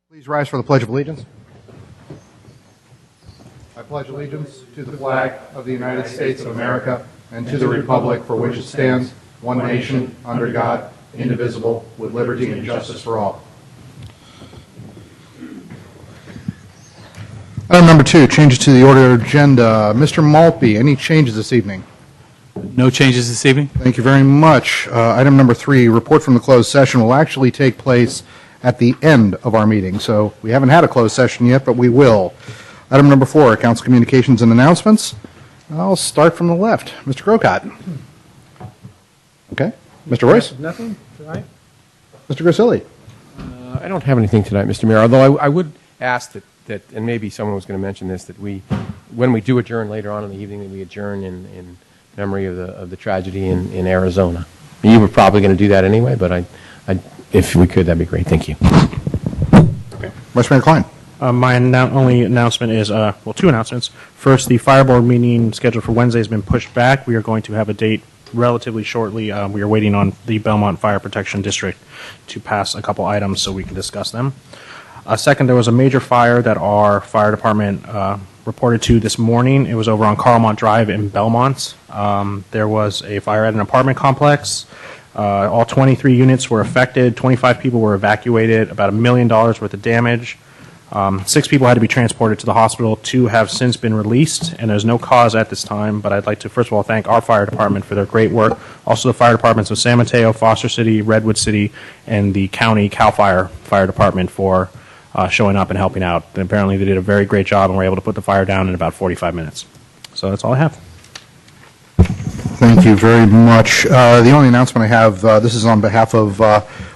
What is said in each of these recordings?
Please rise for the Pledge of Allegiance. I pledge allegiance to the flag of the United States of America and to the republic for which it stands, one nation, under God, indivisible, with liberty and justice for all. Item number 2, changes to the order agenda. Mr. Maltby, any changes this evening? No changes this evening. Thank you very much. Item number 3, report from the closed session will actually take place at the end of our meeting. So we haven't had a closed session yet, but we will. Item number 4, council communications and announcements. I'll start from the left. Mr. Grocott. Okay. Mr. Royce? Nothing tonight? Mr. Grisilli? I don't have anything tonight, Mr. Mayor, although I would ask that, and maybe someone was going to mention this, that when we do adjourn later on in the evening, that we adjourn in memory of the tragedy in Arizona. You were probably going to do that anyway, but if we could, that'd be great. Thank you. Okay. Vice Mayor Klein? My only announcement is, two announcements. First, the fire board meeting scheduled for Wednesday has been pushed back. We are going to have a date relatively shortly. We are waiting on the Belmont Fire Protection District to pass a couple items so we can discuss them. Second, there was a major fire that our fire department reported to this morning. It was over on Carlmont Drive in Belmont. There was a fire at an apartment complex. All 23 units were affected. 25 people were evacuated. About $1 million worth of damage. 6 people had to be transported to the hospital. 2 have since been released, and there's no cause at this time. But I'd like to, first of all, thank our fire department for their great work. Also, the fire departments of San Mateo, Foster City, Redwood City, and the county CAL Fire Department for showing up and helping out. And apparently, they did a very great job and were able to put the fire down in about 45 minutes. So that's all I have. Thank you very much. The only announcement I have, this is on behalf of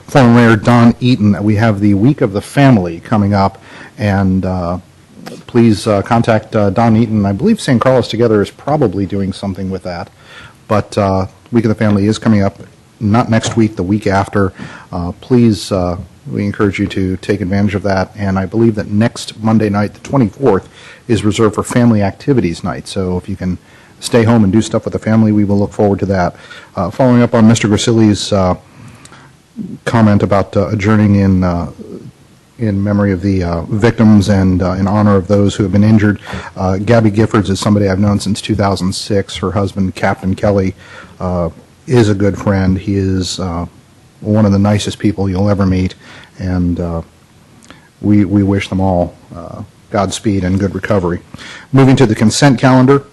former Mayor Don Eaton, that we have the Week of the Family coming up, and please contact Don Eaton. I believe St. Carlos Together is probably doing something with that, but Week of the Family is coming up, not next week, the week after. Please, we encourage you to take advantage of that, and I believe that next Monday night, the 24th, is reserved for Family Activities Night, so if you can stay home and do stuff with the family, we will look forward to that. Following up on Mr. Grisilli's comment about adjourning in memory of the victims and in honor of those who have been injured, Gabby Giffords is somebody I've known since 2006. Her husband, Captain Kelly, is a good friend. He is one of the nicest people you'll ever meet, and we wish them all Godspeed and good recovery. Moving to the consent calendar.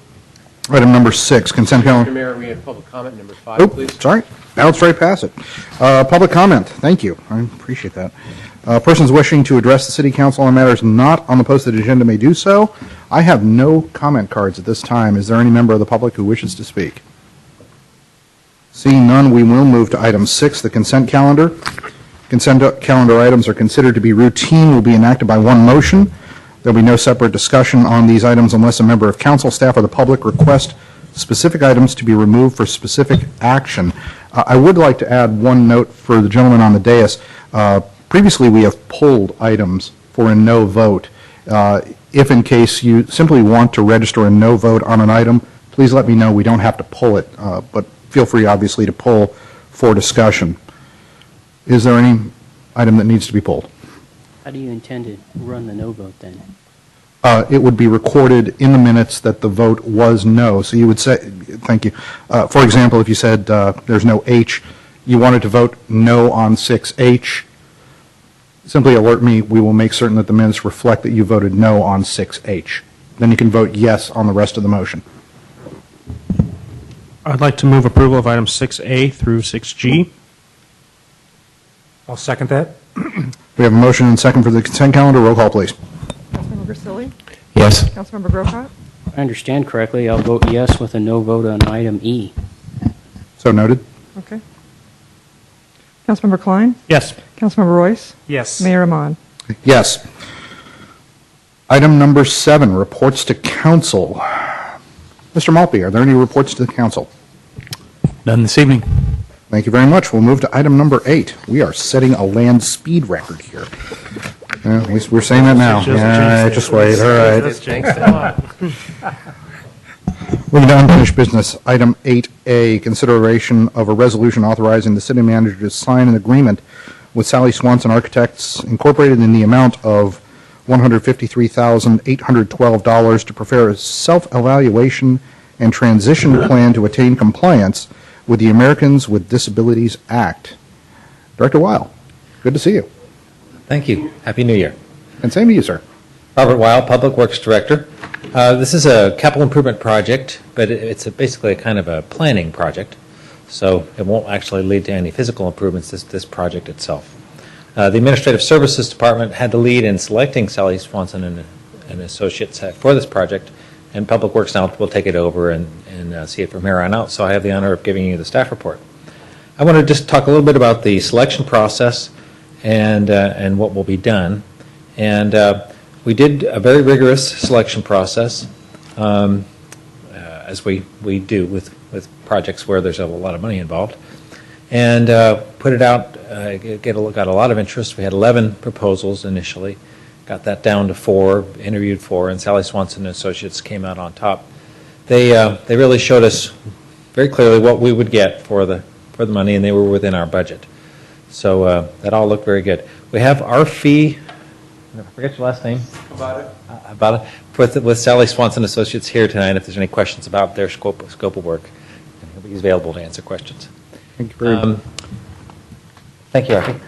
Item number 6, consent calendar. Mr. Mayor, we have public comment number 5, please. Sorry. Ballot's right past it. Public comment. Thank you. I appreciate that. Persons wishing to address the City Council on matters not on the posted agenda may do so. I have no comment cards at this time. Is there any member of the public who wishes to speak? Seeing none, we will move to item 6, the consent calendar. Consent calendar items are considered to be routine, will be enacted by one motion. There will be no separate discussion on these items unless a member of council, staff, or the public request specific items to be removed for specific action. I would like to add one note for the gentleman on the dais. Previously, we have pulled items for a no vote. If in case you simply want to register a no vote on an item, please let me know. We don't have to pull it, but feel free, obviously, to pull for discussion. Is there any item that needs to be pulled? How do you intend to run the no vote then? It would be recorded in the minutes that the vote was no. So you would say, thank you. For example, if you said there's no H, you wanted to vote no on 6H, simply alert me. We will make certain that the minutes reflect that you voted no on 6H. Then you can vote yes on the rest of the motion. I'd like to move approval of items 6A through 6G. I'll second that. We have a motion and second for the consent calendar. Roll call, please. Councilmember Grisilli? Yes. Councilmember Grocott? If I understand correctly, I'll vote yes with a no vote on item E. So noted. Okay. Councilmember Klein? Yes. Councilmember Royce? Yes. Mayor Amon? Yes. Item number 7, reports to council. Mr. Maltby, are there any reports to the council? None this evening. Thank you very much. We'll move to item number 8. We are setting a land speed record here. At least we're saying that now. Just wait. All right. Moving to unfinished business. Item 8A, consideration of a resolution authorizing the city manager to sign an agreement with Sally Swanson Architects Incorporated in the amount of $153,812 to prepare a self-evaluation and transition plan to attain compliance with the Americans with Disabilities Act. Director Weil, good to see you. Thank you. Happy New Year. And same to you, sir. Robert Weil, Public Works Director. This is a capital improvement project, but it's basically a kind of a planning project, so it won't actually lead to any physical improvements, this project itself. The Administrative Services Department had the lead in selecting Sally Swanson and Associates for this project, and Public Works now will take it over and see it from here on out, so I have the honor of giving you the staff report. I want to just talk a little bit about the selection process and what will be done. And we did a very rigorous selection process, as we do with projects where there's a lot of money involved, and put it out. Got a lot of interest. We had 11 proposals initially, got that down to 4, interviewed 4, and Sally Swanson and Associates came out on top. They really showed us very clearly what we would get for the money, and they were within our budget. So that all looked very good. We have our fee. I forget your last name. About it. With Sally Swanson Associates here tonight, if there's any questions about their scope of work, he's available to answer questions. Thank you very much. Thank you, Arthur.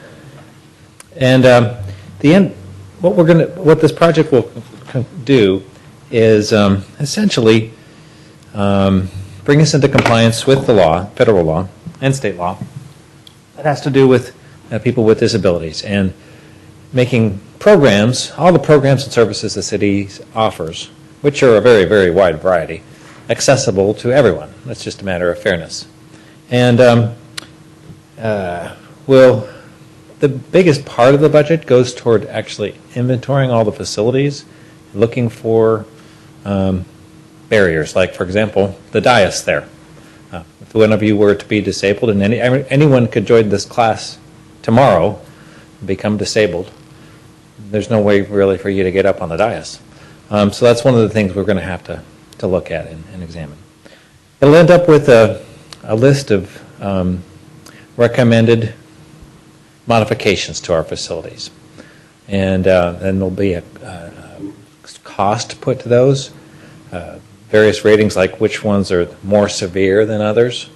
And the end, what this project will do is essentially bring us into compliance with the law, federal law and state law. It has to do with people with disabilities and making programs, all the programs and services the city offers, which are a very, very wide variety, accessible to everyone. That's just a matter of fairness. And the biggest part of the budget goes toward actually inventorying all the facilities, looking for barriers, like, for example, the dais there. If one of you were to be disabled, and anyone could join this class tomorrow, become disabled, there's no way really for you to get up on the dais. So that's one of the things we're going to have to look at and examine. It'll end up with a list of recommended modifications to our facilities. And then there'll be a cost put to those, various ratings like which ones are more severe than others,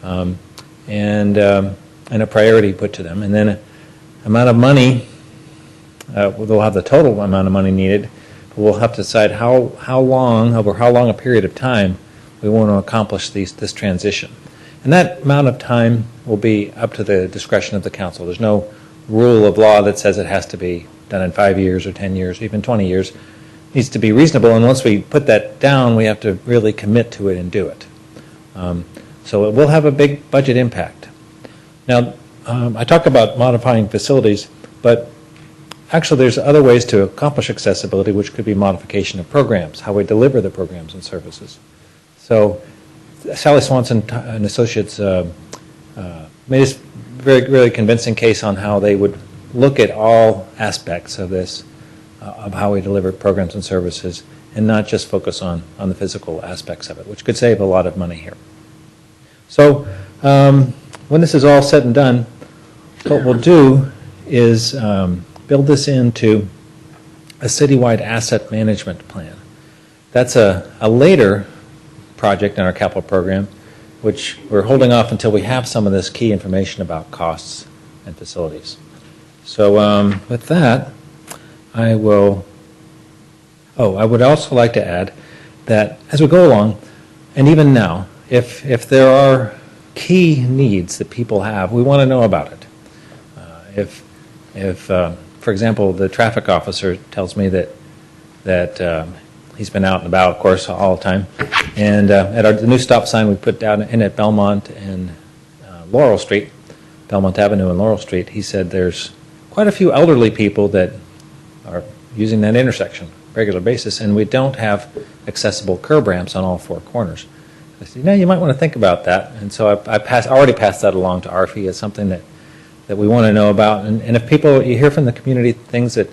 and a priority put to them. And then an amount of money, we'll have the total amount of money needed, but we'll have to decide how long, over how long a period of time we want to accomplish this transition. And that amount of time will be up to the discretion of the council. There's no rule of law that says it has to be done in 5 years or 10 years, even 20 years. It needs to be reasonable, and once we put that down, we have to really commit to it and do it. So it will have a big budget impact. Now, I talk about modifying facilities, but actually there's other ways to accomplish accessibility, which could be modification of programs, how we deliver the programs and services. So Sally Swanson and Associates made a really convincing case on how they would look at all aspects of this, of how we deliver programs and services, and not just focus on the physical aspects of it, which could save a lot of money here. So when this is all said and done, what we'll do is build this into a citywide asset management plan. That's a later project in our capital program, which we're holding off until we have some of this key information about costs and facilities. So with that, I would also like to add that as we go along, and even now, if there are key needs that people have, we want to know about it. If for example, the traffic officer tells me that he's been out and about, of course, all the time, and at the new stop sign we put down in at Belmont and Laurel Street, Belmont Avenue and Laurel Street, he said there's quite a few elderly people that are using that intersection on a regular basis, and we don't have accessible curb ramps on all 4 corners. I said, you might want to think about that, and so I already passed that along to ARFI as something that we want to know about. And if people, you hear from the community things that,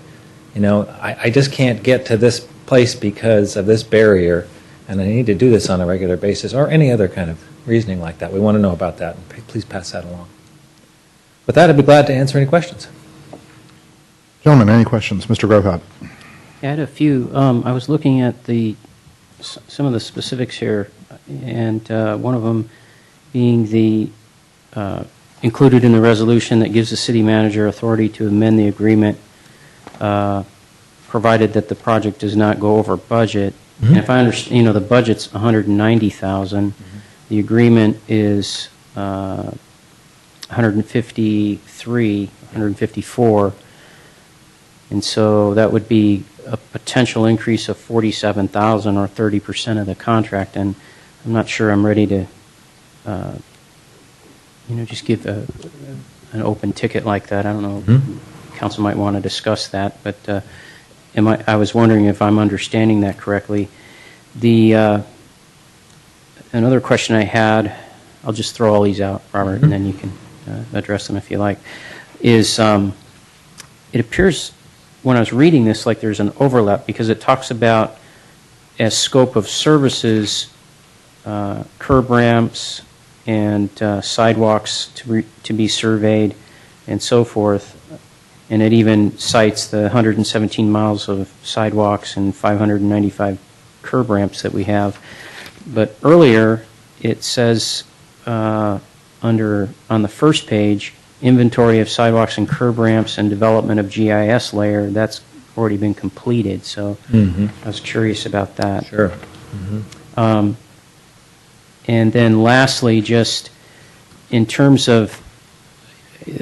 I just can't get to this place because of this barrier, and I need to do this on a regular basis, or any other kind of reasoning like that, we want to know about that, and please pass that along. With that, I'd be glad to answer any questions. Gentlemen, any questions? Mr. Grocott? I had a few. I was looking at some of the specifics here, and one of them being the included in the resolution that gives the city manager authority to amend the agreement, provided that the project does not go over budget. And if I understand, the budget's $190,000. The agreement is 154, and so that would be a potential increase of $47,000 or 30% of the contract. And I'm not sure I'm ready to, just give an open ticket like that. I don't know. Council might want to discuss that, but I was wondering if I'm understanding that correctly. Another question I had, I'll just throw all these out, Robert, and then you can address them if you like, is it appears when I was reading this like there's an overlap because it talks about as scope of services, curb ramps and sidewalks to be surveyed and so forth. And it even cites the 117 miles of sidewalks and 595 curb ramps that we have. But earlier, it says on the first page, inventory of sidewalks and curb ramps and development of GIS layer. That's already been completed. So I was curious about that. Sure. And then lastly, just in terms of,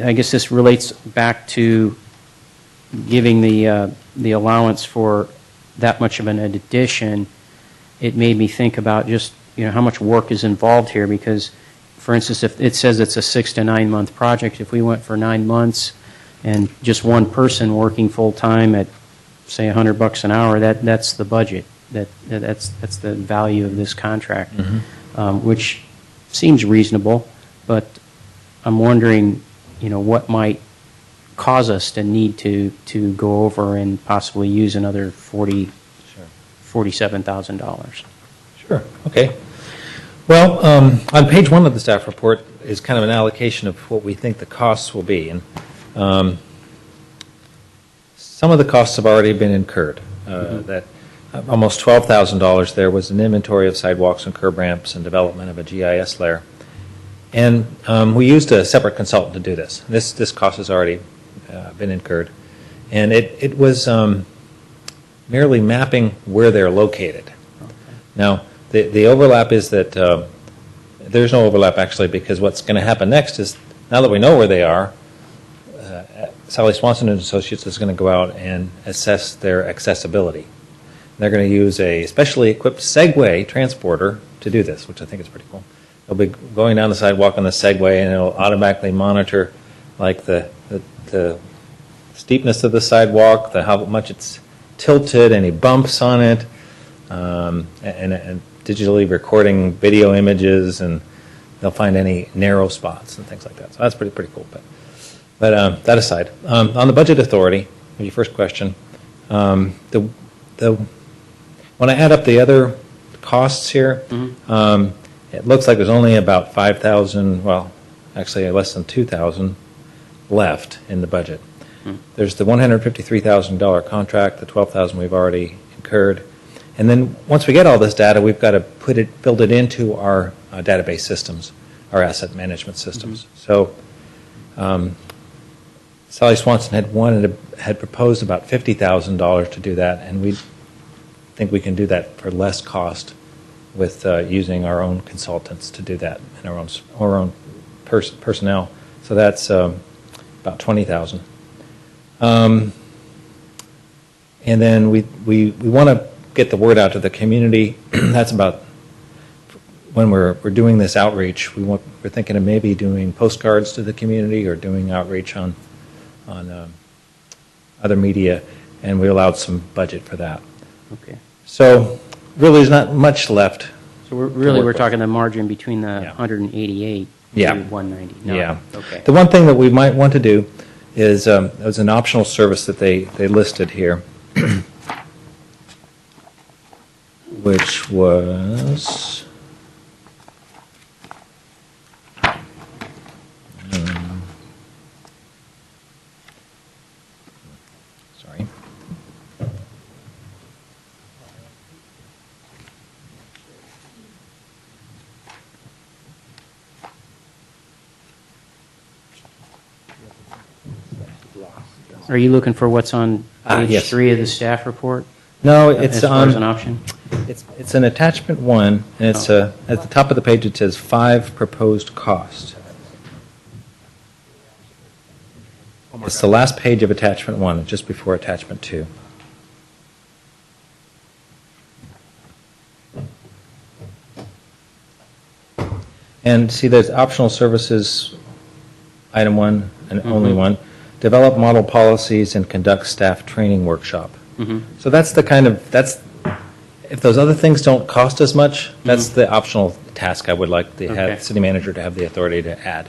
I guess this relates back to giving the allowance for that much of an addition. It made me think about just how much work is involved here because, for instance, if it says it's a 6 to 9 month project, if we went for 9 months and just one person working full time at say $100 an hour, that's the budget. That's the value of this contract, which seems reasonable. But I'm wondering, what might cause us to need to go over and possibly use another $47,000. Sure. Okay. Well, on page 1 of the staff report is kind of an allocation of what we think the costs will be. And some of the costs have already been incurred. That almost $12,000 there was an inventory of sidewalks and curb ramps and development of a GIS layer. And we used a separate consultant to do this. This cost has already been incurred. And it was merely mapping where they're located. Now, the overlap is that there's no overlap actually because what's going to happen next is now that we know where they are, Sally Swanson and Associates is going to go out and assess their accessibility. They're going to use a specially equipped Segway transporter to do this, which I think is pretty cool. They'll be going down the sidewalk on the Segway, and it'll automatically monitor like the steepness of the sidewalk, how much it's tilted, any bumps on it, and digitally recording video images, and they'll find any narrow spots and things like that. So that's pretty cool. But that aside, on the budget authority, your first question, when I add up the other costs here, it looks like there's only about $5,000, well, actually less than $2,000 left in the budget. There's the $153,000 contract, the $12,000 we've already incurred, and then once we get all this data, we've got to build it into our database systems, our asset management systems. So Sally Swanson had proposed about $50,000 to do that, and we think we can do that for less cost with using our own consultants to do that and our own personnel. So that's about $20,000. And then we want to get the word out to the community. That's about when we're doing this outreach. We're thinking of maybe doing postcards to the community or doing outreach on other media, and we allowed some budget for that. Okay. So really, there's not much left. So we're talking the margin between the 188 Yeah. to 190. No. Yeah. Okay. The one thing that we might want to do is there's an optional service that they listed here, which was Are you looking for what's on page Yes. 3 of the staff report? No, As it's far as an on, option? it's an attachment 1, and it's at the top of the page, it says 5 proposed cost. It's the last page of attachment 1, just before attachment 2. And see, there's optional services, item 1 and only 1. Develop model policies and conduct staff training workshop. So that's the kind of, if those other things don't cost as much, that's the optional task I would like the Okay. city manager to have the authority to add.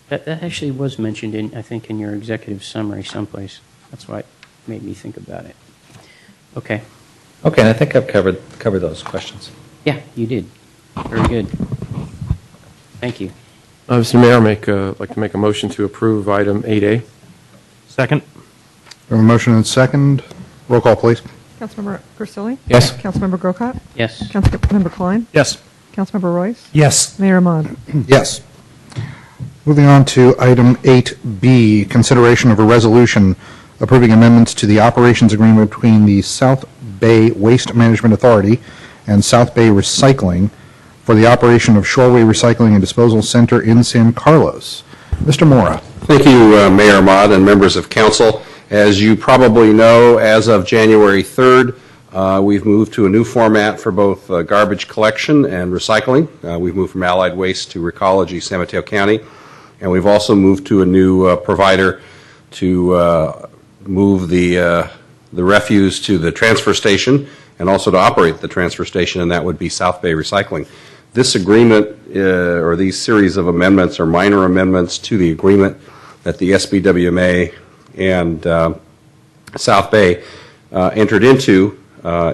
That actually was mentioned in, I think, in your executive summary someplace. That's why it made me think about it. Okay. Okay, and I think I've covered those questions. Yeah, you did. Very good. Thank you. Mr. Mayor, I'd like to make a motion to approve item 8A. Second? We have a motion and second. Roll call, please. Councilmember Grisilli? Yes. Councilmember Grocott? Yes. Councilmember Klein? Yes. Councilmember Royce? Yes. Mayor Ahmad? Yes. Moving on to item 8B, consideration of a resolution approving amendments to the operations agreement between the South Bay Waste Management Authority and South Bay Recycling for the operation of Shoreway Recycling and Disposal Center in San Carlos. Mr. Mora. Thank you, Mayor Ahmad and members of council. As you probably know, as of January 3rd, we've moved to a new format for both garbage collection and recycling. We've moved from Allied Waste to Recology, San Mateo County, and we've also moved to a new provider to move the refuse to the transfer station and also to operate the transfer station, and that would be South Bay Recycling. This agreement, or these series of amendments, are minor amendments to the agreement that the SBWMA and South Bay entered into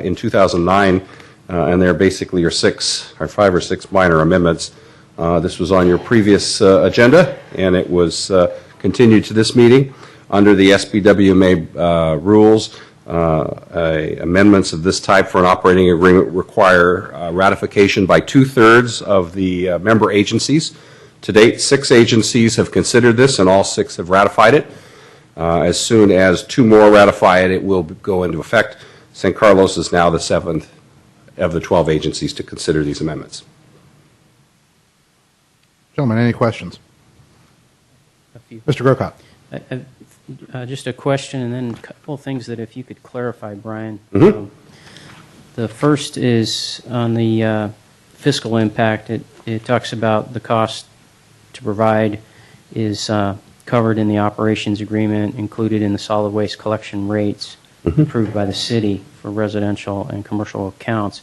in 2009, and they're basically your 5 or 6 minor amendments. This was on your previous agenda, and it was continued to this meeting. Under the SBWMA rules, amendments of this type for an operating agreement require ratification by 2/3 of the member agencies. To date, 6 agencies have considered this, and all 6 have ratified it. As soon as 2 more ratify it, it will go into effect. San Carlos is now the 7th of the 12 agencies to consider these amendments. Gentlemen, any questions? A few. Mr. Grocott. Just a question, and then a couple of things that if you could clarify, Brian. Mhm. The first is on the fiscal impact. It talks about the cost to provide is covered in the operations agreement, included in the solid waste collection rates approved by the city for residential and commercial accounts.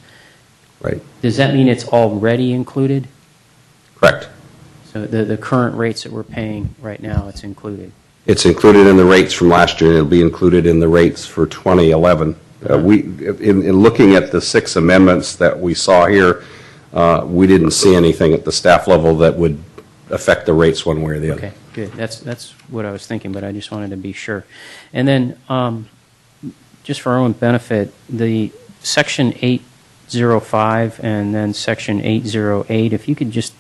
Right. Does that mean it's already included? Correct. So the current rates that we're paying right now, it's included? It's included in the rates from last year, and it'll be included in the rates for 2011. In looking at the 6 amendments that we saw here, we didn't see anything at the staff level that would affect the rates one way or the other. Okay, good. That's what I was thinking, but I just wanted to be sure. And then, just for our own benefit, the Section 805 and then Section 808, if you could just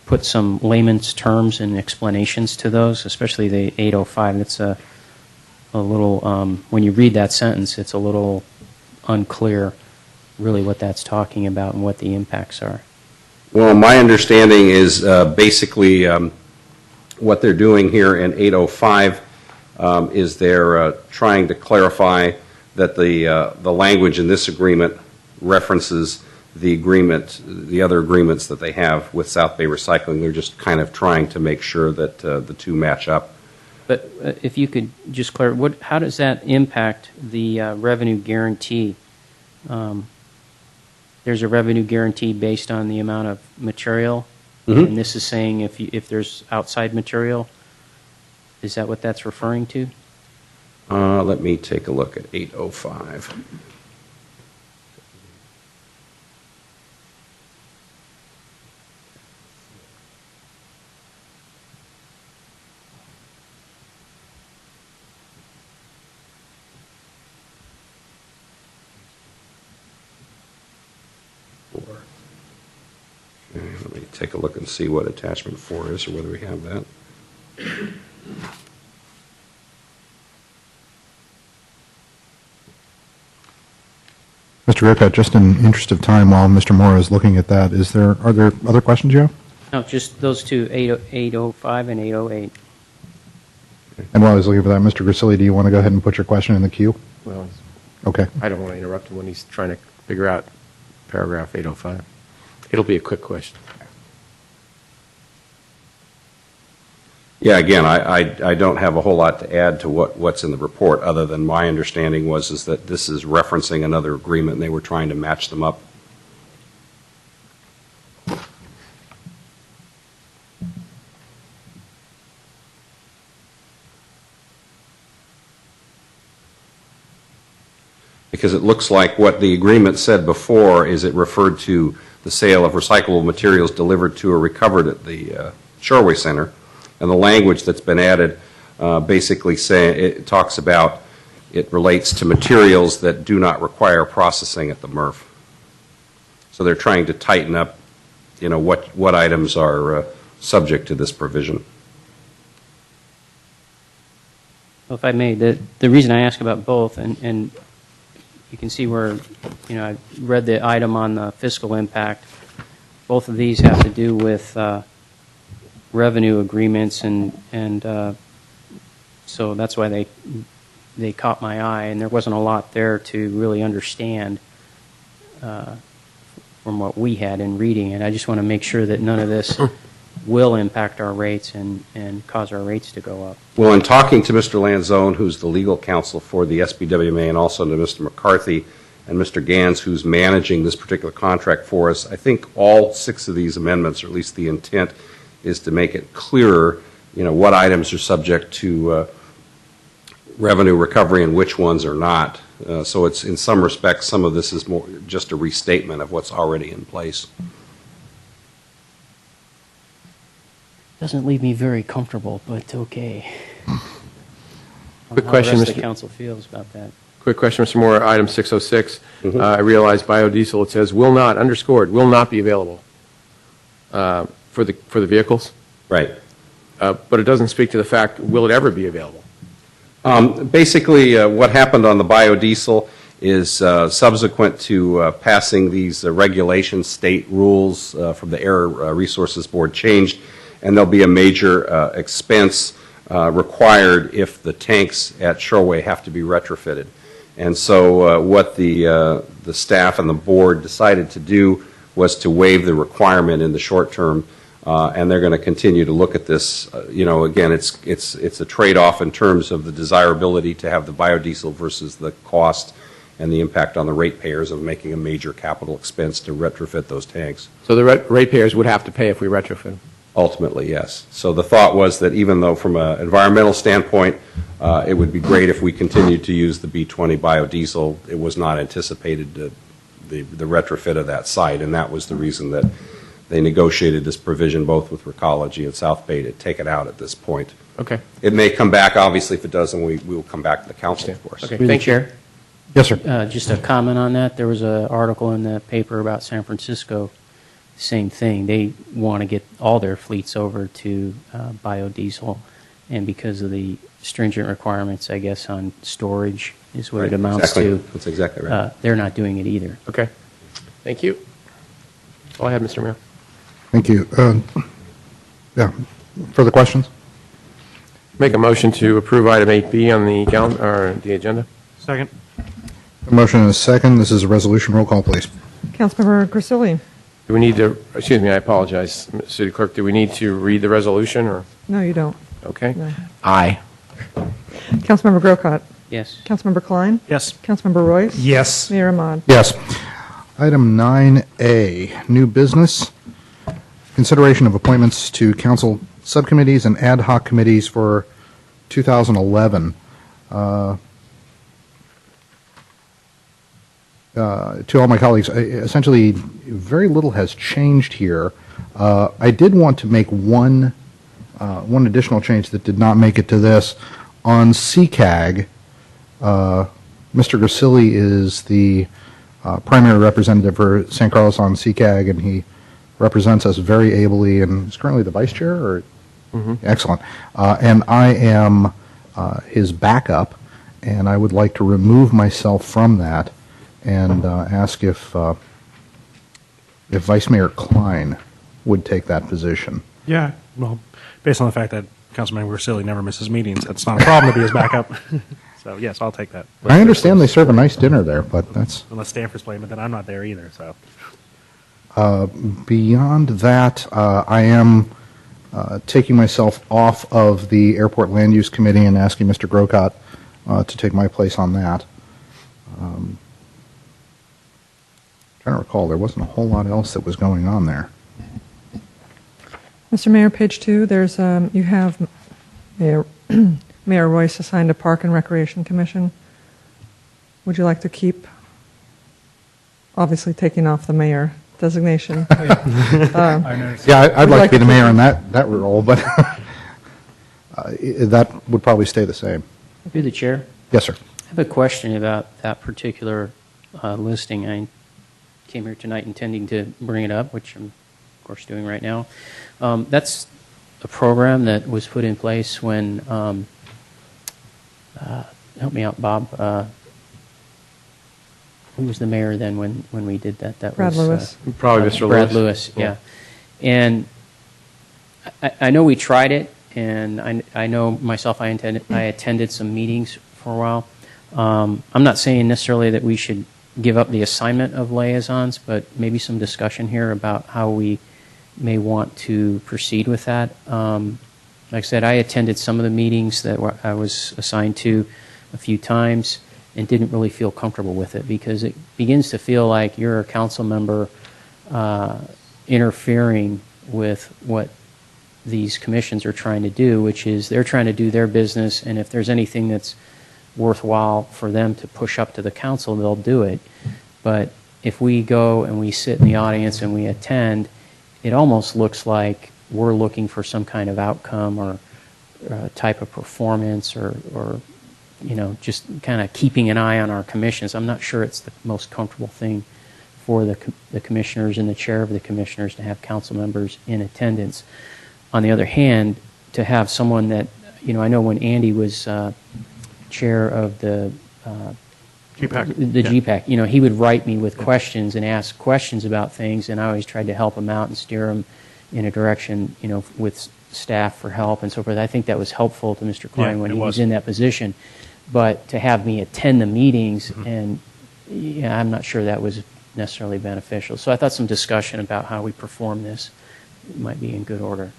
put some layman's terms and explanations to those, especially the 805. It's a little, when you read that sentence, it's a little unclear really what that's talking about and what the impacts are. Well, my understanding is basically what they're doing here in 805 is they're trying to clarify that the language in this agreement references the other agreements that they have with South Bay Recycling. They're just kind of trying to make sure that the two match up. But if you could just clarify, how does that impact the revenue guarantee? There's a revenue guarantee based on the amount of material, and this is saying if there's outside material. Is that what that's referring to? Let me take a look at 805. Okay, let me take a look and see what attachment 4 is, or whether we have that. Mr. Grocott, just in interest of time, while Mr. Moore is looking at that, are there other questions you have? No, just those two, 805 and 808. And while I was looking for that, Mr. Grisilli, do you want to go ahead and put your question in the queue? Well, Okay. I don't want to interrupt him when he's trying to figure out paragraph 805. It'll be a quick question. Yeah, again, I don't have a whole lot to add to what's in the report, other than my understanding is that this is referencing another agreement, and they were trying to match them up. Because it looks like what the agreement said before is it referred to the sale of recyclable materials delivered to or recovered at the Shoreway Center. And the language that's been added basically it talks about it relates to materials that do not require processing at the MRF. So they're trying to tighten up, what items are subject to this provision. Well, if I may, the reason I ask about both, and you can see where, I read the item on the fiscal impact. Both of these have to do with revenue agreements, and so that's why they caught my eye, and there wasn't a lot there to really understand from what we had in reading it. I just want to make sure that none of this will impact our rates and cause our rates to go up. Well, in talking to Mr. Lanzone, who's the legal counsel for the SBWMA, and also to Mr. McCarthy and Mr. Gans, who's managing this particular contract for us, I think all 6 of these amendments, or at least the intent, is to make it clearer, what items are subject to revenue recovery and which ones are not. So it's, in some respects, some of this is more just a restatement of what's already in place. Doesn't leave me very comfortable, but okay. Quick How question, the rest of Mr. the council feels about that. Quick question, Mr. Moore, item 606. I realize biodiesel, it says will not, underscored, will not be available for the vehicles, Right. but it doesn't speak to the fact, will it ever be available? Basically, what happened on the biodiesel is subsequent to passing these regulations, state rules from the Air Resources Board changed, and there'll be a major expense required if the tanks at Shoreway have to be retrofitted. And so what the staff and the board decided to do was to waive the requirement in the short term, and they're going to continue to look at this. Again, it's a trade-off in terms of the desirability to have the biodiesel versus the cost and the impact on the ratepayers of making a major capital expense to retrofit those tanks. So the ratepayers would have to pay if we retrofit them? Ultimately, yes. So the thought was that even though from an environmental standpoint, it would be great if we continued to use the B20 biodiesel, it was not anticipated the retrofit of that site, and that was the reason that they negotiated this provision both with Recology and South Bay to take it out at this point. Okay. It may come back, obviously. If it doesn't, we will come back to the council, of course. Okay. Through the Thank you. chair, Yes, sir. just a comment on that. There was an article in the paper about San Francisco. Same thing. They want to get all their fleets over to biodiesel, and because of the stringent requirements, I guess, on storage is what Right, it amounts exactly. to. That's exactly right. They're not doing it either. Okay. Thank you. That's all I have, Mr. Mayor. Thank you. Yeah. Further questions? Make a motion to approve item 8B on the calendar, or the agenda. Second. A motion and a second. This is a resolution. Roll call, please. Councilmember Grisilli? Do we need to, excuse me, I apologize, City Clerk, do we need to read the resolution, or, No, you don't. okay? No. Aye. Councilmember Grocott? Yes. Councilmember Klein? Yes. Councilmember Royce? Yes. Mayor Ahmad? Yes. Item 9A, new business. Consideration of appointments to council subcommittees and ad hoc committees for 2011. To all my colleagues, essentially, very little has changed here. I did want to make one additional change that did not make it to this. On CCAG, Mr. Grisilli is the primary representative for San Carlos on CCAG, and he represents us very ably, and is currently the vice chair, or? Excellent. And I am his backup, and I would like to remove myself from that and ask if Vice Mayor Klein would take that position. Yeah, well, based on the fact that Councilmember Grisilli never misses meetings, that's not a problem to be his backup. So, yes, I'll take that. I understand they serve a nice dinner there, but that's... Unless Stanford's playing, but then I'm not there either, so. Beyond that, I am taking myself off of the Airport Land Use Committee and asking Mr. Grocott to take my place on that. Trying to recall, there wasn't a whole lot else that was going on there. Mr. Mayor, page 2, there's, you have Mayor, Mayor Royce assigned to Park and Recreation Commission. Would you like to keep, obviously taking off the mayor designation? Yeah, I'd like to be the mayor in that role, but that would probably stay the same. Through the chair, Yes, sir. I have a question about that particular listing. I came here tonight intending to bring it up, which I'm, of course, doing right now. That's a program that was put in place when, help me out, Bob. Who was the mayor then when we did that? That Brad was Lewis. Probably Mr. Brad Lewis. Lewis, yeah. And I know we tried it, and I know myself, I attended some meetings for a while. I'm not saying necessarily that we should give up the assignment of liaisons, but maybe some discussion here about how we may want to proceed with that. Like I said, I attended some of the meetings that I was assigned to a few times and didn't really feel comfortable with it because it begins to feel like you're a council member interfering with what these commissions are trying to do, which is they're trying to do their business, and if there's anything that's worthwhile for them to push up to the council, they'll do it. But if we go and we sit in the audience and we attend, it almost looks like we're looking for some kind of outcome or type of performance or you know, just kind of keeping an eye on our commissions. I'm not sure it's the most comfortable thing for the commissioners and the chair of the commissioners to have council members in attendance. On the other hand, to have someone that, you know, I know when Andy was chair of the GPAC. the GPAC, you know, he would write me with questions and ask questions about things, and I always tried to help him out and steer him in a direction, you know, with staff for help and so forth. I think that was helpful to Mr. Klein Yeah, when it he was was. in that position. But to have me attend the meetings, and yeah, I'm not sure that was necessarily beneficial. So I thought some discussion about how we perform this might be in good order. Do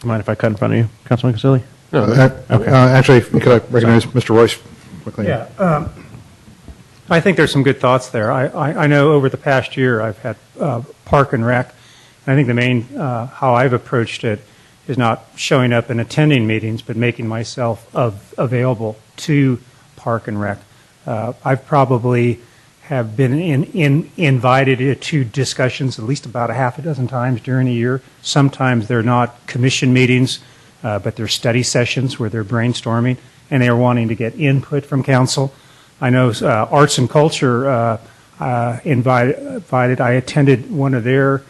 you mind if I cut in front of you, Councilman Grisilli? Actually, could I recognize Mr. Royce quickly? Yeah. I think there's some good thoughts there. I know over the past year I've had Park and Rec, and I think the main, how I've approached it is not showing up and attending meetings, but making myself available to Park and Rec. I've probably have been invited to discussions at least about a half a dozen times during a year. Sometimes they're not commission meetings, but they're study sessions where they're brainstorming, and they are wanting to get input from council. I know Arts and Culture invited. I attended one of their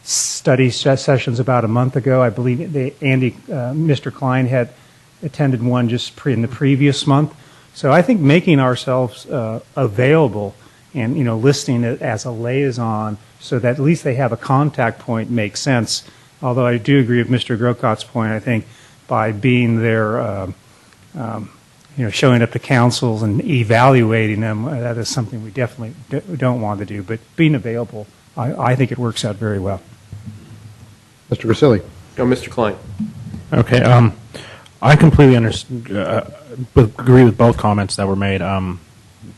study sessions about a month ago. I believe Mr. Klein had attended one just in the previous month. So I think making ourselves available and, you know, listing it as a liaison so that at least they have a contact point makes sense. Although I do agree with Mr. Grocott's point, I think by being there, you know, showing up to councils and evaluating them, that is something we definitely don't want to do. But being available, I think it works out very well. Mr. Grisilli. No, Mr. Klein. Okay. I completely agree with both comments that were made.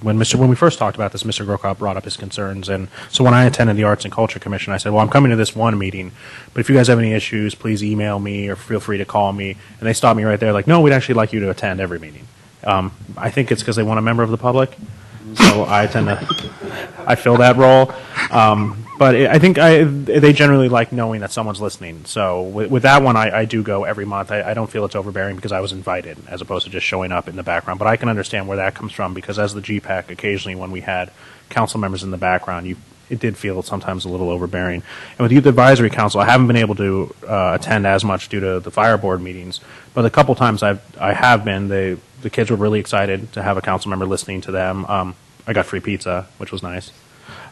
When we first talked about this, Mr. Grocott brought up his concerns, and so when I attended the Arts and Culture Commission, I said, "Well, I'm coming to this one meeting, but if you guys have any issues, please email me or feel free to call me." And they stopped me right there, like, "No, we'd actually like you to attend every meeting." I think it's because they want a member of the public, so I fill that role. But I think they generally like knowing that someone's listening. So with that one, I do go every month. I don't feel it's overbearing because I was invited as opposed to just showing up in the background. But I can understand where that comes from because as the GPAC, occasionally when we had council members in the background, it did feel sometimes a little overbearing. And with Youth Advisory Council, I haven't been able to attend as much due to the fire board meetings. But a couple times I have been, the kids were really excited to have a council member listening to them. I got free pizza, which was nice.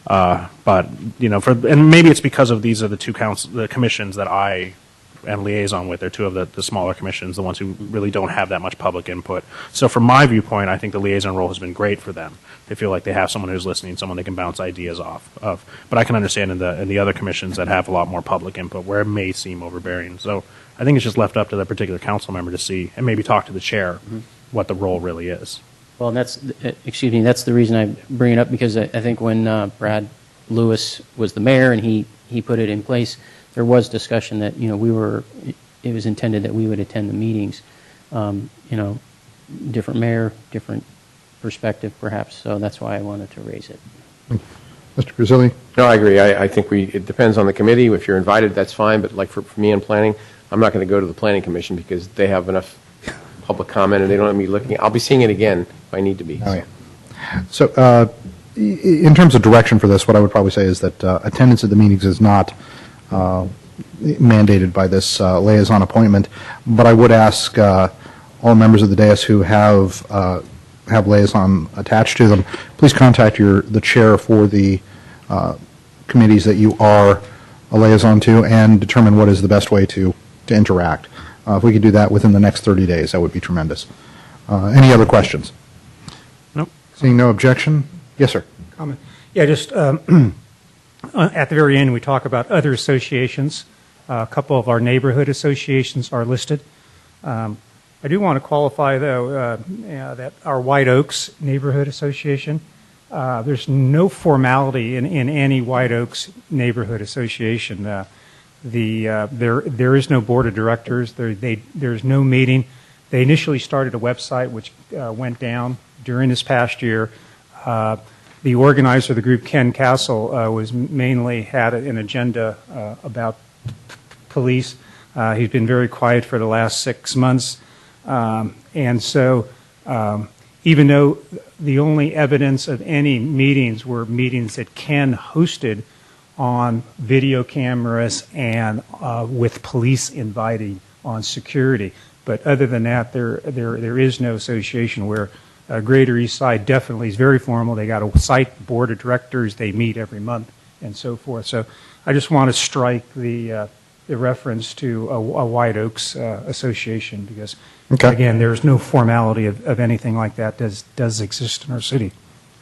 But and maybe it's because of these are the commissions that I am liaison with. They're two of the smaller commissions, the ones who really don't have that much public input. So from my viewpoint, I think the liaison role has been great for them. They feel like they have someone who's listening, someone they can bounce ideas off of. But I can understand in the other commissions that have a lot more public input where it may seem overbearing. So I think it's just left up to the particular council member to see and maybe talk to the chair what the role really is. Well, that's the reason I bring it up, because I think when Brad Lewis was the mayor and he put it in place, there was discussion that it was intended that we would attend the meetings. Different mayor, different perspective, perhaps. So that's why I wanted to raise it. Mr. Grisilli? No, I agree. I think it depends on the committee. If you're invited, that's fine. But like for me in planning, I'm not going to go to the planning commission because they have enough public comment and they don't have me looking. I'll be seeing it again if I need to be. Oh, yeah. So in terms of direction for this, what I would probably say is that attendance at the meetings is not mandated by this liaison appointment, but I would ask all members of the dais who have liaison attached to them, please contact the chair for the committees that you are a liaison to and determine what is the best way to interact. If we could do that within the next 30 days, that would be tremendous. Any other questions? Nope. Seeing no objection? Yes, sir. Comment. Yeah, just at the very end, we talk about other associations. A couple of our neighborhood associations are listed. I do want to qualify, though, that our White Oaks Neighborhood Association, there's no formality in any White Oaks Neighborhood Association. There is no board of directors. There's no meeting. They initially started a website, which went down during this past year. The organizer of the group, Ken Castle, was mainly had an agenda about police. He's been very quiet for the last 6 months. And so even though the only evidence of any meetings were meetings that Ken hosted on video cameras and with police inviting on security. But other than that, there is no association where Greater East Side definitely is very formal. They got a site board of directors. They meet every month and so forth. So I just want to strike the reference to a White Oaks Association because, again, there's no formality of anything like that does exist in our city.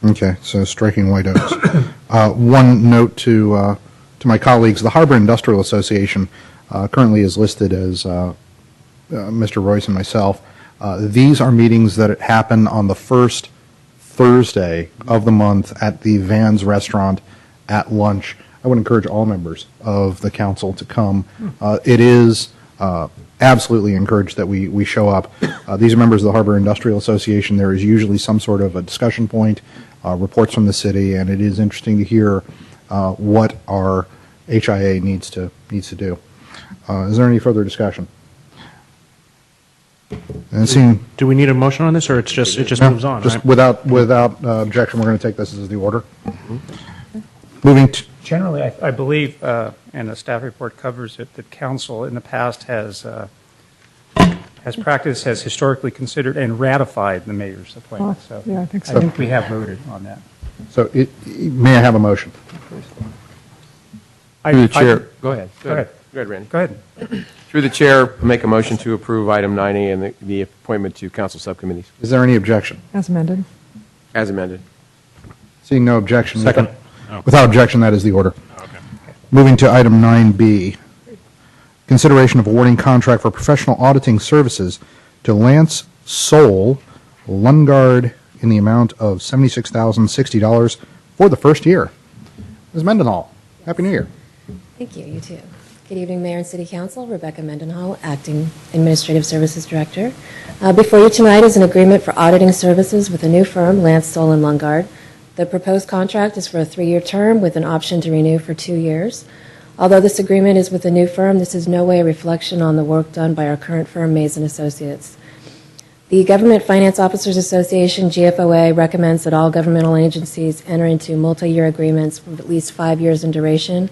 Okay, so striking White Oaks. One note to my colleagues, the Harbor Industrial Association currently is listed as Mr. Royce and myself. These are meetings that happen on the first Thursday of the month at the Vans Restaurant at lunch. I would encourage all members of the council to come. It is absolutely encouraged that we show up. These are members of the Harbor Industrial Association. There is usually some sort of a discussion point, reports from the city, and it is interesting to hear what our HIA needs to do. Is there any further discussion? And seeing, Do we need a motion on this, or it just moves on? just Right? without objection, we're going to take this as the order. Moving to Generally, I believe, and the staff report covers it, that council in the past has practiced, has historically considered and ratified the mayor's appointment. So yeah, I think so. I think we have voted on that. So may I have a motion? Through the chair. Go ahead. Go ahead. Go ahead, Randy. Go ahead. Through the chair, make a motion to approve item 9A and the appointment to council subcommittees Is there any objection? As amended. as amended. Seeing no objection. Second. Without objection, that is the order. Moving to item 9B, consideration of awarding contract for professional auditing services to Lance Soul, Lungard, in the amount of $76,060 for the first year. Ms. Mendenhall, Happy New Year. Thank you, you too. Good evening, Mayor and City Council. Rebecca Mendenhall, Acting Administrative Services Director. Before you tonight is an agreement for auditing services with a new firm, Lance Soul and Lungard. The proposed contract is for a 3-year term with an option to renew for 2 years. Although this agreement is with a new firm, this is no way a reflection on the work done by our current firm, Mays & Associates. The Government Finance Officers Association, GFOA, recommends that all governmental agencies enter into multi-year agreements for at least 5 years in duration.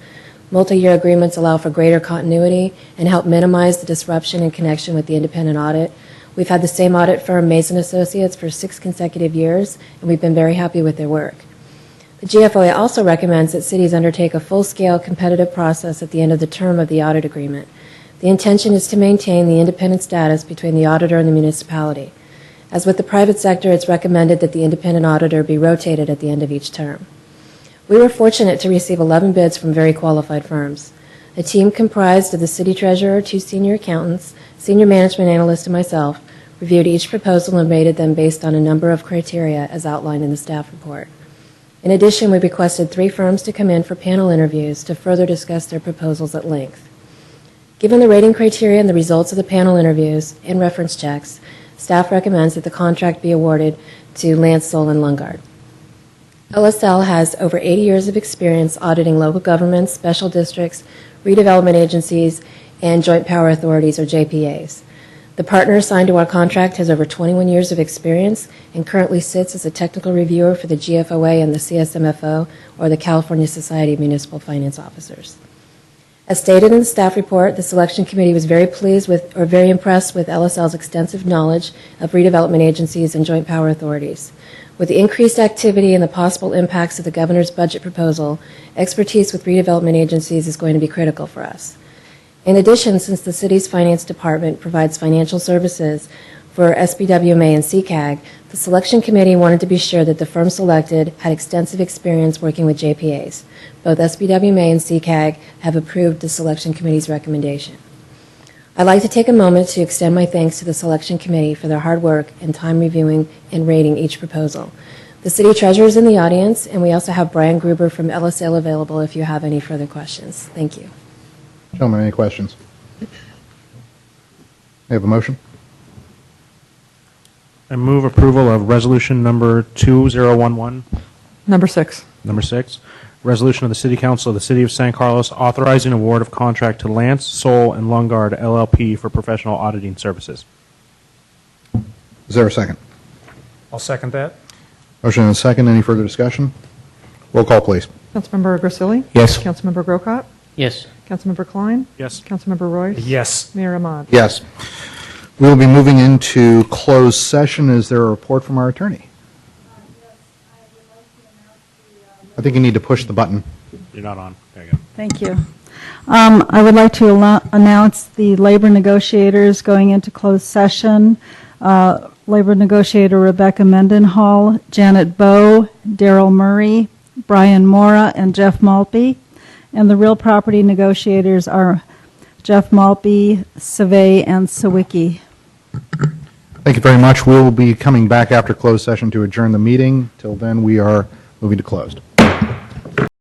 Multi-year agreements allow for greater continuity and help minimize the disruption in connection with the independent audit. We've had the same audit firm, Mason Associates, for 6 consecutive years, and we've been very happy with their work. The GFOA also recommends that cities undertake a full-scale competitive process at the end of the term of the audit agreement. The intention is to maintain the independent status between the auditor and the municipality. As with the private sector, it's recommended that the independent auditor be rotated at the end of each term. We were fortunate to receive 11 bids from very qualified firms. A team comprised of the city treasurer, 2 senior accountants, senior management analyst, and myself reviewed each proposal and rated them based on a number of criteria as outlined in the staff report. In addition, we requested 3 firms to come in for panel interviews to further discuss their proposals at length. Given the rating criteria and the results of the panel interviews and reference checks, staff recommends that the contract be awarded to Lance Soul and Lungard. LSL has over 80 years of experience auditing local governments, special districts, redevelopment agencies, and joint power authorities, or JPAs. The partner assigned to our contract has over 21 years of experience and currently sits as a technical reviewer for the GFOA and the CSMFO, or the California Society of Municipal Finance Officers. As stated in the staff report, the selection committee was very impressed with LSL's extensive knowledge of redevelopment agencies and joint power authorities. With the increased activity and the possible impacts of the governor's budget proposal, expertise with redevelopment agencies is going to be critical for us. In addition, since the city's finance department provides financial services for SBWMA and CCAG, the selection committee wanted to be sure that the firm selected had extensive experience working with JPAs. Both SBWMA and CCAG have approved the selection committee's recommendation. I'd like to take a moment to extend my thanks to the selection committee for their hard work and time reviewing and rating each proposal. The city treasurer is in the audience, and we also have Brian Gruber from LSL available if you have any further questions. Thank you. Gentlemen, any questions? We have a motion? I move approval of resolution number 2011, Number 6. number 6, resolution of the City Council of the City of San Carlos authorizing award of contract to Lance, Soul, and Lungard LLP for professional auditing services. Is there a second? I'll second that. Motion and a second. Any further discussion? Roll call, please. Councilmember Grisilli? Yes. Councilmember Grocott? Yes. Councilmember Klein? Yes. Councilmember Royce? Yes. Mayor Ahmad? Yes. We will be moving into closed session. Is there a report from our attorney? I think you need to push the button. You're not on. There you go. Thank you. I would like to announce the labor negotiators going into closed session. Labor negotiator Rebecca Mendenhall, Janet Bowe, Daryl Murray, Brian Mora, and Jeff Maltby. And the real property negotiators are Jeff Maltby, Savay, and Sawicki. Thank you very much. We'll be coming back after closed session to adjourn the meeting. Till then, we are moving to closed.